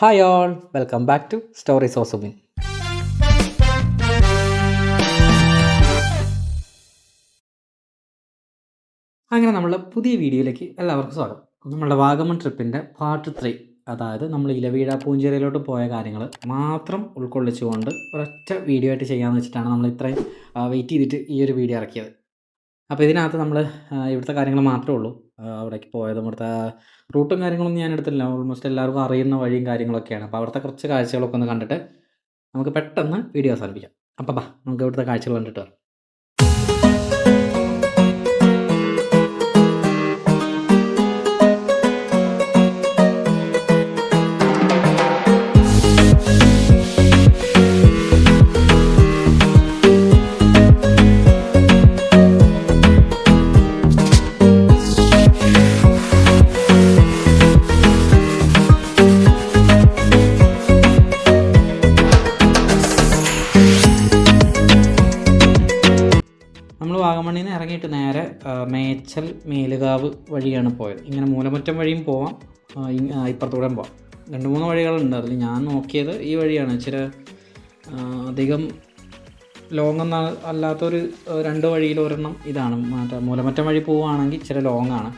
Hi all, welcome back to stories of Subin. അങ്ങനെ നമ്മളുടെ പുതിയ വീഡിയോയിലേക്ക് എല്ലാവർക്കും സ്വാഗതം. നമ്മളുടെ വാഗമൺ ട്രിപ്പിൻ്റെ പാർട്ട് 3, അതായത് നമ്മൾ ഇലവീഴ പൂഞ്ചിറയിലോട്ട് പോയ കാര്യങ്ങൾ മാത്രം ഉൾക്കൊള്ളിച്ചുകൊണ്ട് ഒരൊറ്റ വീഡിയോ ആയിട്ട് ചെയ്യാമെന്ന് വെച്ചിട്ടാണ് നമ്മൾ ഇത്രയും വെയിറ്റ് ചെയ്തിട്ട് ഈ ഒരു വീഡിയോ ഇറക്കിയത്. അപ്പോൾ ഇതിനകത്ത് നമ്മൾ ഇവിടുത്തെ കാര്യങ്ങൾ മാത്രമേ ഉള്ളൂ. അവിടേക്ക് പോയതും ഇവിടുത്തെ റൂട്ടും കാര്യങ്ങളൊന്നും ഞാൻ എടുത്തില്ല. ഓൾമോസ്റ്റ് എല്ലാവർക്കും അറിയുന്ന വഴിയും കാര്യങ്ങളൊക്കെയാണ്. അപ്പോൾ അവിടുത്തെ കുറച്ച് കാഴ്ചകളൊക്കെ ഒന്ന് കണ്ടിട്ട് നമുക്ക് പെട്ടെന്ന് വീഡിയോ അവസാനിപ്പിക്കാം. അപ്പോൾ നമുക്ക് ഇവിടുത്തെ കാഴ്ചകൾ കണ്ടിട്ട് വരാം. വാഗമണ്ണിൽ നിന്ന് ഇറങ്ങിയിട്ട് നേരെ മേച്ചൽ മേലുകാവ് വഴിയാണ് പോയത്. ഇങ്ങനെ മൂലമറ്റം വഴിയും പോവാം, ഇപ്പുറത്തൂടെ പോവാം. 2-3 വഴികളുണ്ട്. അതിൽ ഞാൻ നോക്കിയത് ഈ വഴിയാണ്. ഇച്ചിരി അധികം ലോങ് അല്ലാത്തൊരു 2 വഴിയിൽ ഒരെണ്ണം ഇതാണ്. മൂലമറ്റം വഴി പോവുകയാണെങ്കിൽ ഇച്ചിരി ലോങ്ങാണ്.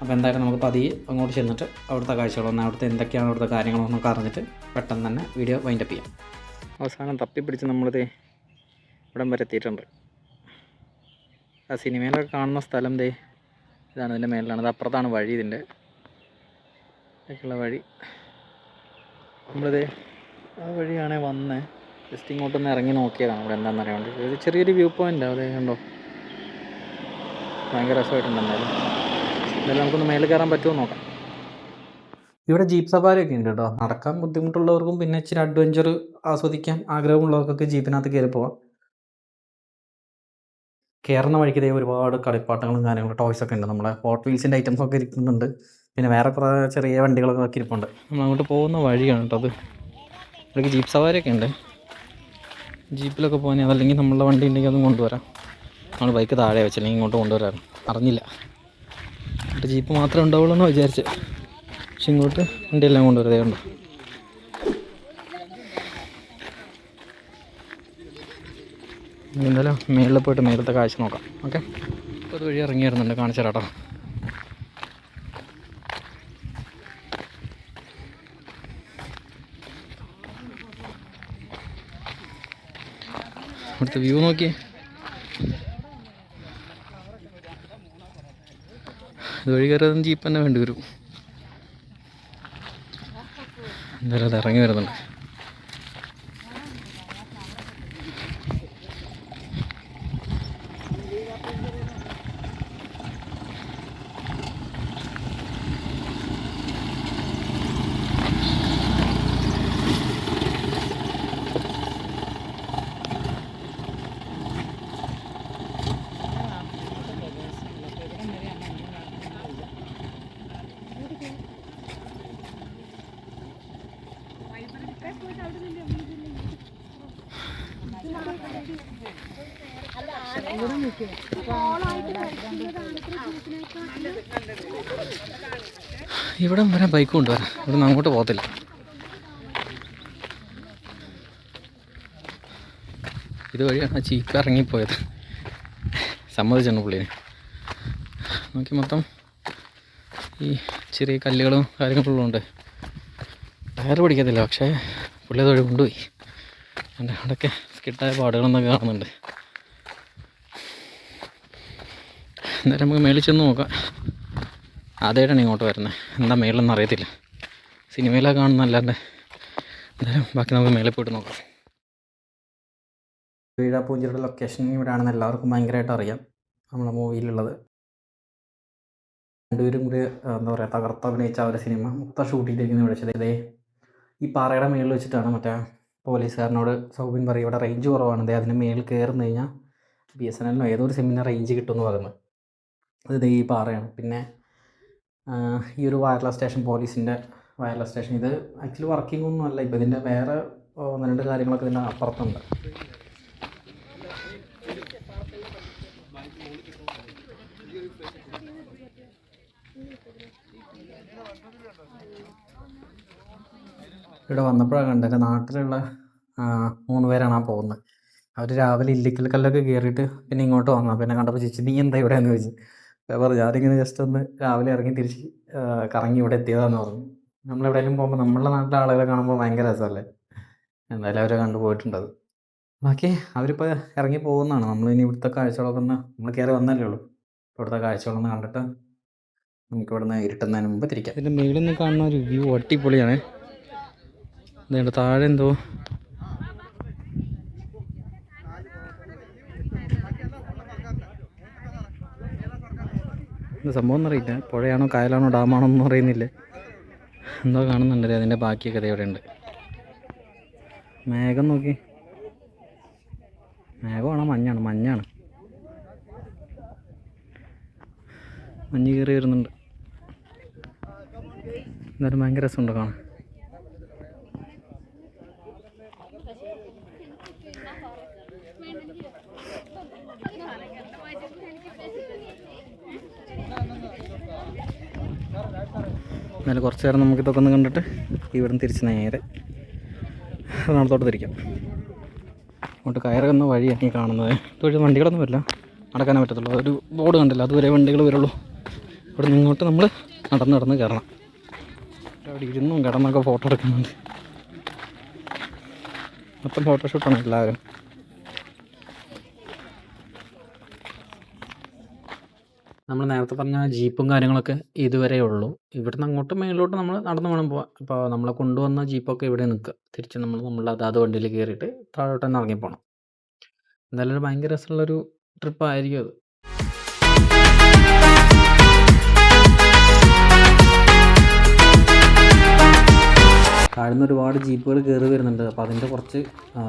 അപ്പോൾ എന്തായാലും നമുക്ക് പതിയെ അങ്ങോട്ട് ചെന്നിട്ട് അവിടുത്തെ കാഴ്ചകളൊന്നും അവിടുത്തെ എന്തൊക്കെയാണ് അവിടുത്തെ കാര്യങ്ങളൊന്നൊക്കെ അറിഞ്ഞിട്ട് പെട്ടെന്ന് തന്നെ വീഡിയോ വൈൻഡപ്പ് ചെയ്യാം. അവസാനം തപ്പിപ്പിടിച്ച് നമ്മളിത് ഇവിടം വരെ എത്തിയിട്ടുണ്ട്. ആ സിനിമയിലൊക്കെ കാണുന്ന സ്ഥലം ഇതാണ്, ഇതിൻ്റെ മേലിലാണ്. അത് അപ്പുറത്താണ് വഴി, ഇതിൻ്റെ ഒക്കെയുള്ള വഴി. നമ്മളിത് ആ വഴിയാണേ വന്നേ. ജസ്റ്റ് ഇങ്ങോട്ടൊന്ന് ഇറങ്ങി നോക്കിയതാണ് ഇവിടെ എന്താണെന്ന് അറിയാൻ വേണ്ടി. ഒരു ചെറിയൊരു വ്യൂ പോയിൻ്റ് അത് കണ്ടോ, ഭയങ്കര രസമായിട്ടുണ്ട്. എന്തായാലും നമുക്കൊന്ന് മേളിൽ കയറാൻ പറ്റുമോ നോക്കാം. ഇവിടെ ജീപ്പ് സഫാരിയൊക്കെ ഉണ്ട് കേട്ടോ. നടക്കാൻ ബുദ്ധിമുട്ടുള്ളവർക്കും പിന്നെ ഇച്ചിരി അഡ്വഞ്ചർ ആസ്വദിക്കാൻ ആഗ്രഹമുള്ളവർക്കൊക്കെ ജീപ്പിനകത്ത് കയറി പോവാം. കയറുന്ന വഴിക്ക് ഒരുപാട് കളിപ്പാട്ടങ്ങളും കാര്യങ്ങളും ടോയ്സൊക്കെ ഉണ്ട്. നമ്മുടെ ഹോട്ട് വീൽസിൻ്റെ ഐറ്റംസൊക്കെ ഇരിക്കുന്നുണ്ട്. പിന്നെ വേറെ കുറേ ചെറിയ വണ്ടികളൊക്കെ ഇരിപ്പുണ്ട്. നമ്മൾ അങ്ങോട്ട് പോകുന്ന വഴിയാണ് കേട്ടോ അത്. ഇവിടേക്ക് ജീപ്പ് സവാരിയൊക്കെ ഉണ്ട്. ജീപ്പിലൊക്കെ പോകാൻ, അതല്ലെങ്കിൽ നമ്മളുടെ വണ്ടി ഉണ്ടെങ്കിൽ അതും കൊണ്ടുവരാം. നമ്മൾ ബൈക്ക് താഴെ വെച്ചില്ലെങ്കിൽ ഇങ്ങോട്ട് കൊണ്ടുവരാറ് അറിഞ്ഞില്ല. എന്നിട്ട് ജീപ്പ് മാത്രമേ ഉണ്ടാവുള്ളൂ എന്ന് വിചാരിച്ച്. പക്ഷെ ഇങ്ങോട്ട് വണ്ടിയെല്ലാം കൊണ്ടുവരതേ ഉണ്ടോ. എന്തായാലും മേളിൽ പോയിട്ട് മേലത്തെ കാഴ്ച നോക്കാം. ഓക്കെ, ഇപ്പോൾ അത് വഴി ഇറങ്ങി വരുന്നുണ്ട്, കാണിച്ചു തരാം കേട്ടോ. ഇവിടുത്തെ വ്യൂ നോക്കിയേ. ഇതുവഴി കയറിയതും ജീപ്പ് തന്നെ വേണ്ടി വരും. എന്തായാലും അത് ഇറങ്ങി വരുന്നുണ്ട്. ഇവിടെ വരാൻ ബൈക്ക് കൊണ്ടുവരാം. ഇവിടെ നിന്ന് അങ്ങോട്ട് പോകത്തില്ല. ഇതുവഴിയാണ് ജീപ്പ് ഇറങ്ങിപ്പോയത്. സമ്മതിച്ചാണ് പുള്ളിനെ. നോക്കി മൊത്തം ഈ ചെറിയ കല്ലുകളും കാര്യങ്ങളുള്ളതുകൊണ്ട് ടയർ പിടിക്കത്തില്ല. പക്ഷേ പുള്ളി അതുവഴി കൊണ്ടുപോയി. അവിടെയൊക്കെ സ്കിട്ടായ പാടുകളൊന്നും കാണുന്നുണ്ട്. എന്തായാലും നമുക്ക് മേളിൽ ചെന്ന് നോക്കാം. ആദ്യമായിട്ടാണ് ഇങ്ങോട്ട് വരുന്നത്. എന്താ മേളിലൊന്നും അറിയത്തില്ല. സിനിമയിലൊക്കെ കാണുന്നല്ലാണ്ട്. എന്തായാലും ബാക്കി നമുക്ക് മേളിൽ പോയിട്ട് നോക്കാം. ഇലവീഴ പൂഞ്ചിറയുടെ ലൊക്കേഷൻ ഇവിടെയാണെന്ന് എല്ലാവർക്കും ഭയങ്കരമായിട്ട് അറിയാം. നമ്മുടെ മൂവിയിലുള്ളത്. രണ്ടുപേരും കൂടി എന്താ പറയുക തകർത്ത് അഭിനയിച്ച ആ ഒരു സിനിമ മൊത്തം ഷൂട്ട് ചെയ്തിരിക്കുന്നത് വിളിച്ചത് ഈ പാറയുടെ മേളിൽ വെച്ചിട്ടാണ്. മറ്റേ പോലീസുകാരനോട് സൗബിൻ പറയും ഇവിടെ റേഞ്ച് കുറവാണ്, അതിന് മേളിൽ കയറുന്നു കഴിഞ്ഞാൽ BSNL ഏതൊരു സിമ്മിന് റേഞ്ച് കിട്ടുമെന്ന് പറയുന്നത്. അത് ഈ പാറയാണ്. പിന്നെ ഈ ഒരു വയർലെസ് സ്റ്റേഷൻ, പോലീസിൻ്റെ വയർലെസ് സ്റ്റേഷൻ, ഇത് ആക്ച്വലി വർക്കിംഗ് ഒന്നും അല്ല. ഇപ്പോൾ ഇതിൻ്റെ വേറെ 1-2 കാര്യങ്ങളൊക്കെ ഇതിൻ്റെ അപ്പുറത്തുണ്ട്. ഇവിടെ വന്നപ്പോഴാണ് കണ്ടത് എൻ്റെ നാട്ടിലുള്ള 3 പേരാണ് പോകുന്നത്. അവർ രാവിലെ ഇല്ലിക്കൽ കല്ലൊക്കെ കയറിയിട്ട് പിന്നെ ഇങ്ങോട്ട് വന്നു. പിന്നെ കണ്ടപ്പോൾ ചേച്ചി നീ എന്താ ഇവിടെയെന്ന് ചോദിച്ചു. അപ്പോൾ പറഞ്ഞു ഞാനിങ്ങനെ ജസ്റ്റ് ഒന്ന് രാവിലെ ഇറങ്ങി തിരിച്ച് കറങ്ങി ഇവിടെ എത്തിയതാന്ന് പറഞ്ഞു. നമ്മളെവിടെയെങ്കിലും പോകുമ്പോൾ നമ്മളുടെ നാട്ടിലെ ആളുകളെ കാണുമ്പോൾ ഭയങ്കര രസമല്ലേ. എന്തായാലും അവരെ കണ്ടു പോയിട്ടുണ്ടത്. ബാക്കി അവരിപ്പോൾ ഇറങ്ങി പോകുന്നതാണ്. നമ്മളിനി ഇവിടുത്തെ കാഴ്ചകളൊക്കെ ഒന്ന് നമ്മൾ കയറി വന്നല്ലേ ഉള്ളൂ. ഇവിടുത്തെ കാഴ്ചകളൊന്ന് കണ്ടിട്ട് നമുക്ക് ഇവിടുന്ന് ഇരുട്ടുന്നതിന് മുമ്പ് തിരിക്കാം. ഇതിൻ്റെ മേളിൽ നിന്ന് കാണുന്ന ഒരു വ്യൂ അടിപൊളിയാണ്. ഇതിൻ്റെ താഴെ എന്തോ ഇത് സംഭവം എന്നറിയില്ല. പുഴയാണോ കായലാണോ ഡാമാണോ ഒന്നും അറിയുന്നില്ല. എന്തോ കാണുന്നുണ്ടല്ലേ. അതിൻ്റെ ബാക്കിയൊക്കെ ദേ ഇവിടെ ഉണ്ട്. മേഘം നോക്കി. മേഘമാണോ മഞ്ഞാണ്? മഞ്ഞാണ്. മഞ്ഞ് കയറി വരുന്നുണ്ട്. എന്തായാലും ഭയങ്കര രസമുണ്ട് കാണാൻ. എന്നാലും കുറച്ച് നേരം നമുക്കിതൊക്കെ ഒന്ന് കണ്ടിട്ട് ഇവിടുന്ന് തിരിച്ച് നേരെ എറണാകുളത്തോട്ട് തിരിക്കാം. അങ്ങോട്ട് കയറുന്ന വഴിയാണ് ഈ കാണുന്നത്. ഇതുവഴി വണ്ടികളൊന്നും വരില്ല, നടക്കാനേ പറ്റത്തുള്ളൂ. അതൊരു ബോർഡ് കണ്ടില്ല, അതുവരെ വണ്ടികൾ വരുള്ളൂ. ഇവിടെ നിന്ന് ഇങ്ങോട്ട് നമ്മൾ നടന്ന് കയറണം. അവിടെ ഇരുന്നും കിടന്നൊക്കെ ഫോട്ടോ എടുക്കുന്നുണ്ട്. മൊത്തം ഫോട്ടോഷൂട്ടാണ് എല്ലാവരും. നമ്മൾ നേരത്തെ പറഞ്ഞ ജീപ്പും കാര്യങ്ങളൊക്കെ ഇതുവരെ ഉള്ളൂ. ഇവിടുന്ന് അങ്ങോട്ട് മേളിലോട്ട് നമ്മൾ നടന്ന് വേണം പോകാൻ. ഇപ്പോൾ നമ്മളെ കൊണ്ടുവന്ന ജീപ്പൊക്കെ ഇവിടെ നിൽക്കുക. തിരിച്ച് നമ്മളുടെ അതാത് വണ്ടിയിൽ കയറിയിട്ട് താഴോട്ട് തന്നെ ഇറങ്ങിപ്പോകണം. എന്തായാലും ഒരു ഭയങ്കര രസമുള്ളൊരു ട്രിപ്പായിരിക്കും അത്. താഴ്ന്ന ഒരുപാട് ജീപ്പുകൾ കയറി വരുന്നുണ്ട്. അപ്പോൾ അതിൻ്റെ കുറച്ച്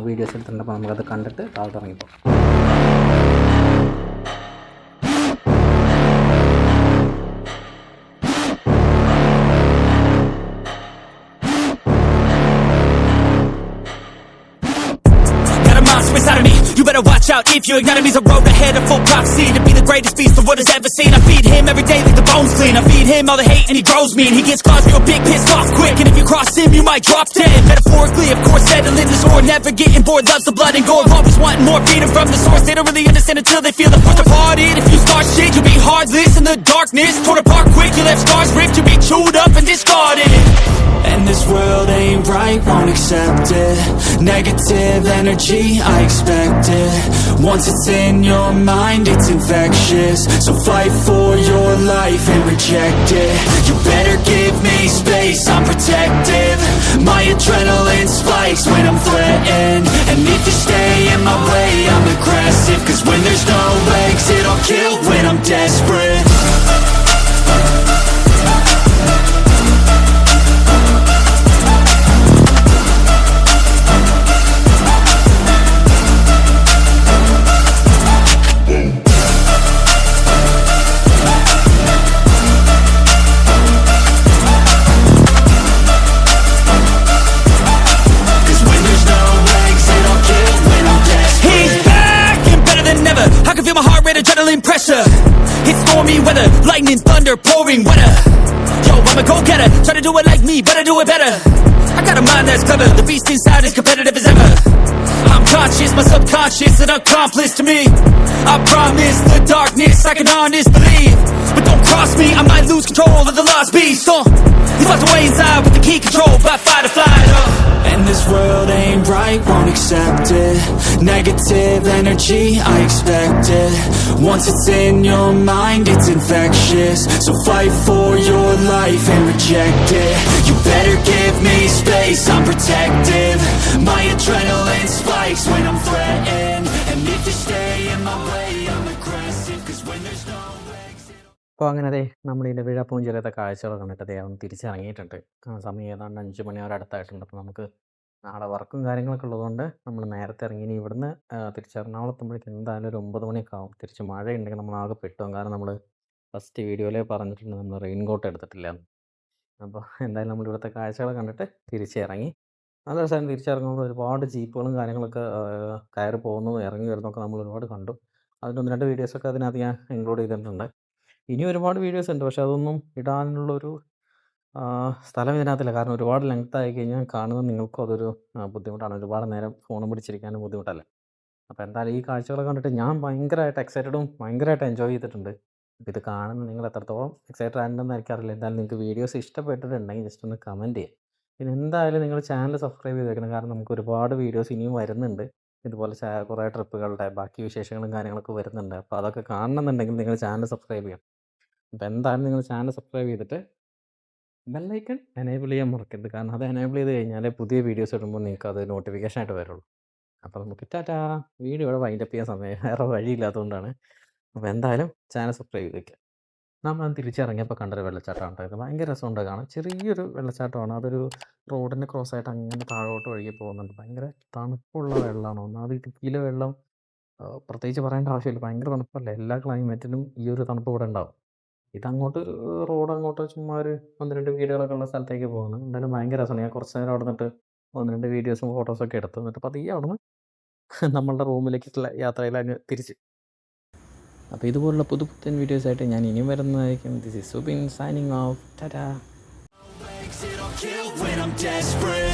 വീഡിയോസ് എടുത്തിട്ടുണ്ട്. അപ്പോൾ നമുക്കത് കണ്ടിട്ട് താഴോട്ട് ഇറങ്ങിപ്പോകാം. Inside of me, you better watch out. If your enemy's a road ahead of full prophecy to be the greatest beast the world has ever seen. I feed him every day like the bones clean. I feed him all the hate and he grows me, and he gets claws real big, pissed off quick. And if you cross him, you might drop dead. Metaphorically, of course, settling the sword, never getting bored, loves the blood and gore, always wanting more, freedom from the source. They don't really understand until they feel the force departed. If you start shit, you'll be heartless in the darkness, torn apart quick. You left scars ripped, you'll be chewed up and discarded. And this world ain't right, won't accept it. Negative energy, I expect it. Once it's in your mind, it's infectious. So fight for your life and reject it. You better give me space, I'm protective. My adrenaline spikes when I'm threatened. And if you stay in my way, I'm aggressive. Cause when there's no exit, I'll kill when I'm desperate. Pressure, it's stormy weather, lightning, thunder, pouring weather. Yo, I'm a go-getter, try to do it like me, but I do it better. I got a mind that's clever, the beast inside is competitive as ever. I'm conscious, my subconscious, an accomplice to me. I promise the darkness, I can honestly believe. But don't cross me, I might lose control of the lost beast. He's locked away inside with the key control, by fight or flight. And this world ain't right, won't accept it. Negative energy, I expect it. Once it's in your mind, it's infectious. So fight for your life and reject it. You better give me space, I'm protective. My adrenaline spikes when I'm threatened. And if you stay in my way, I'm aggressive. Cause when there's no exit. അപ്പോൾ അങ്ങനെ അതെ നമ്മൾ ഇതിൻ്റെ വിഴാപ്പൂഞ്ചിലത്തെ കാഴ്ചകൾ കണ്ടിട്ട് അദ്ദേഹം തിരിച്ചിറങ്ങിയിട്ടുണ്ട്. സമയം ഏതാണ്ട് 5 മണിയോടെ അടുത്തായിട്ടുണ്ട്. അപ്പോൾ നമുക്ക് നാളെ വർക്കും കാര്യങ്ങളൊക്കെ ഉള്ളതുകൊണ്ട് നമ്മൾ നേരത്തെ ഇറങ്ങി. ഇനി ഇവിടുന്ന് തിരിച്ച് എറണാകുളത്തുമ്പോഴേക്കും എന്തായാലും ഒരു 9 മണിയൊക്കെ ആവും. തിരിച്ച് മഴയുണ്ടെങ്കിൽ നമ്മൾ ആകെ പെട്ടും. കാരണം നമ്മൾ ഫസ്റ്റ് വീഡിയോയിലേ പറഞ്ഞിട്ടുണ്ട് നമ്മൾ റെയിൻ കോട്ട് എടുത്തിട്ടില്ല. അപ്പോൾ എന്തായാലും നമ്മൾ ഇവിടുത്തെ കാഴ്ചകൾ കണ്ടിട്ട് തിരിച്ചിറങ്ങി. നല്ല രസമായിരുന്നു. തിരിച്ചിറങ്ങുമ്പോൾ ഒരുപാട് ജീപ്പുകളും കാര്യങ്ങളൊക്കെ കയറി പോകുന്നതും ഇറങ്ങി വരുന്നതൊക്കെ നമ്മൾ ഒരുപാട് കണ്ടു. അതിൻ്റെ 1-2 വീഡിയോസൊക്കെ അതിനകത്ത് ഞാൻ ഇൻക്ലൂഡ് ചെയ്തിട്ടുണ്ട്. ഇനി ഒരുപാട് വീഡിയോസ് ഉണ്ട്, പക്ഷെ അതൊന്നും ഇടാനുള്ളൊരു സ്ഥലം ഇതിനകത്തില്ല. കാരണം ഒരുപാട് ലെങ്ത് ആയി കഴിഞ്ഞാൽ കാണുന്നത് നിങ്ങൾക്കും അതൊരു ബുദ്ധിമുട്ടാണ്. ഒരുപാട് നേരം ഫോണും പിടിച്ചിരിക്കാനും ബുദ്ധിമുട്ടല്ലേ. അപ്പോൾ എന്തായാലും ഈ കാഴ്ചകളൊക്കെ കണ്ടിട്ട് ഞാൻ ഭയങ്കരമായിട്ട് എക്സൈറ്റഡും ഭയങ്കരമായിട്ട് എൻജോയ് ചെയ്തിട്ടുണ്ട്. അപ്പോൾ ഇത് കാണുന്ന നിങ്ങൾ എത്രത്തോളം എക്സൈറ്റഡ് ആയിട്ടുണ്ടെന്ന് എനിക്കറിയില്ല. എന്തായാലും നിങ്ങൾക്ക് വീഡിയോസ് ഇഷ്ടപ്പെട്ടിട്ടുണ്ടെങ്കിൽ ജസ്റ്റ് ഒന്ന് കമൻറ്റ് ചെയ്യുക. പിന്നെ എന്തായാലും നിങ്ങൾ ചാനൽ സബ്സ്ക്രൈബ് ചെയ്തേക്കണം. കാരണം നമുക്ക് ഒരുപാട് വീഡിയോസ് ഇനിയും വരുന്നുണ്ട്. ഇതുപോലെ കുറേ ട്രിപ്പുകളുടെ ബാക്കി വിശേഷങ്ങളും കാര്യങ്ങളൊക്കെ വരുന്നുണ്ട്. അപ്പോൾ അതൊക്കെ കാണണമെന്നുണ്ടെങ്കിൽ നിങ്ങൾ ചാനൽ സബ്സ്ക്രൈബ് ചെയ്യണം. അപ്പോൾ എന്തായാലും നിങ്ങൾ ചാനൽ സബ്സ്ക്രൈബ് ചെയ്തിട്ട് ബെല്ലൈക്കൺ എനേബിൾ ചെയ്യാൻ മറക്കരുത്. കാരണം അത് എനേബിൾ ചെയ്ത് കഴിഞ്ഞാൽ പുതിയ വീഡിയോസ് ഇടുമ്പോൾ നിങ്ങൾക്ക് അത് നോട്ടിഫിക്കേഷൻ ആയിട്ട് വരുള്ളൂ. അപ്പോൾ നമുക്ക് ടാറ്റാ. വീഡിയോ ഇവിടെ വൈൻഡപ്പ് ചെയ്യാൻ സമയം വേറെ വഴിയില്ലാത്തതുകൊണ്ടാണ്. അപ്പോൾ എന്തായാലും ചാനൽ സബ്സ്ക്രൈബ് ചെയ്ത് വയ്ക്കുക. നമ്മൾ തിരിച്ചിറങ്ങിയപ്പോൾ കണ്ടൊരു വെള്ളച്ചാട്ടമാണ് കേട്ടോ. ഇത് ഭയങ്കര രസമുണ്ട് കാണാൻ. ചെറിയൊരു വെള്ളച്ചാട്ടമാണ്. അതൊരു റോഡിന് ക്രോസ് ആയിട്ട് അങ്ങനെ താഴോട്ട് ഒഴുകി പോകുന്നുണ്ട്. ഭയങ്കര തണുപ്പുള്ള വെള്ളമാണ്. ഒന്നാമത് ഇടുക്കിയിലെ വെള്ളം പ്രത്യേകിച്ച് പറയേണ്ട ആവശ്യമില്ല. ഭയങ്കര തണുപ്പല്ലേ. എല്ലാ ക്ലൈമറ്റിലും ഈ ഒരു തണുപ്പ് ഇവിടെ ഉണ്ടാവും. ഇതങ്ങോട്ട് റോഡ് അങ്ങോട്ട് ചുമ്മാ ഒരു 1-2 വീടുകളൊക്കെ ഉള്ള സ്ഥലത്തേക്ക് പോകുന്നു. എന്തായാലും ഭയങ്കര രസമാണ്. ഞാൻ കുറച്ച് നേരം അവിടെ നിന്നിട്ട് 1-2 വീഡിയോസും ഫോട്ടോസൊക്കെ എടുത്തു. എന്നിട്ട് പതിയെ അവിടുന്ന് നമ്മളുടെ റൂമിലേക്കുള്ള യാത്രയിൽ അങ്ങ് തിരിച്ച്. അപ്പോൾ ഇതുപോലുള്ള പുതുപുത്തൻ വീഡിയോസായിട്ട് ഞാൻ ഇനിയും വരുന്നതായിരിക്കും. This is Subin signing off. Tata. When I'm desperate